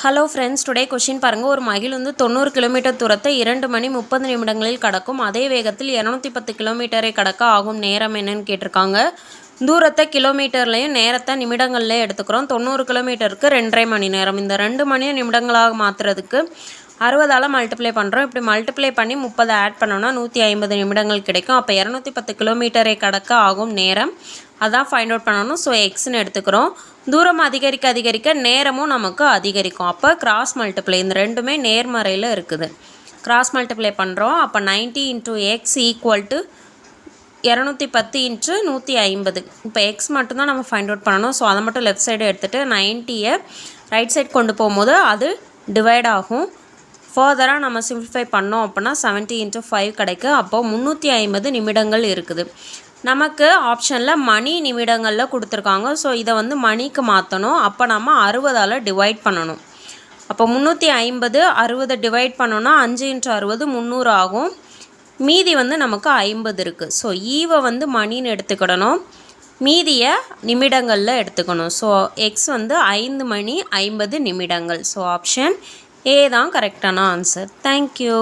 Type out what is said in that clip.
Hello friends, today question பாருங்கள். ஒரு மகிழ் 90 கிலோமீட்டர் தூரத்தை 2 மணி 30 நிமிடங்களில் கடக்கும். அதே வேகத்தில் 210 கிலோமீட்டரை கடக்க ஆகும் நேரம் என்னன்னு கேட்டிருக்காங்க. தூரத்தை கிலோமீட்டர்லையும் நேரத்தை நிமிடங்கள்லையும் எடுத்துக்கிறோம். 90 கிலோமீட்டருக்கு 2.5 மணி நேரம். இந்த 2 மணி நிமிடங்களாக மாற்றுறதுக்கு 60ஆல் மல்டிப்ளை பண்ணுறோம். இப்படி மல்டிப்ளை பண்ணி 30 ஆட் பண்ணோன்னா 150 நிமிடங்கள் கிடைக்கும். அப்போ 210 கிலோமீட்டரை கடக்க ஆகும் நேரம் அதான் ஃபைண்ட் அவுட் பண்ணணும். ஸோ எக்ஸ்ன்னு எடுத்துக்கிறோம். தூரம் அதிகரிக்க அதிகரிக்க நேரமும் நமக்கு அதிகரிக்கும். அப்போ கிராஸ் மல்டிப்ளை, இந்த ரெண்டுமே நேர்மறையில் இருக்குது. கிராஸ் மல்டிப்ளை பண்ணுறோம். அப்போ 90 × எக்ஸ் ஈக்குவல் டு 210 × 150. இப்போ எக்ஸ் மட்டும்தான் நம்ம ஃபைண்ட் அவுட் பண்ணணும். ஸோ அதை மட்டும் லெஃப்ட் சைடு எடுத்துகிட்டு 90யை ரைட் சைட் கொண்டு போகும்போது அது டிவைட் ஆகும். ஃபர்தராக நம்ம சிம்பிளிஃபை பண்ணோம் அப்படின்னா 70 × 5 கிடைக்கும். அப்போது 350 நிமிடங்கள் இருக்குது. நமக்கு ஆப்ஷனில் மணி நிமிடங்களில் கொடுத்துருக்காங்க. ஸோ இதை மணிக்கு மாற்றணும். அப்போ நம்ம 60ஆல் டிவைட் பண்ணணும். அப்போ 350 60 டிவைட் பண்ணோன்னா 5 × 60 300 ஆகும். மீதி நமக்கு 50 இருக்குது. ஸோ ஈவை மணின்னு எடுத்துக்கிடணும், மீதியை நிமிடங்களில் எடுத்துக்கணும். ஸோ எக்ஸ் 5 மணி 50 நிமிடங்கள். ஸோ ஆப்ஷன் ஏ தான் கரெக்டான ஆன்சர். தேங்க்யூ.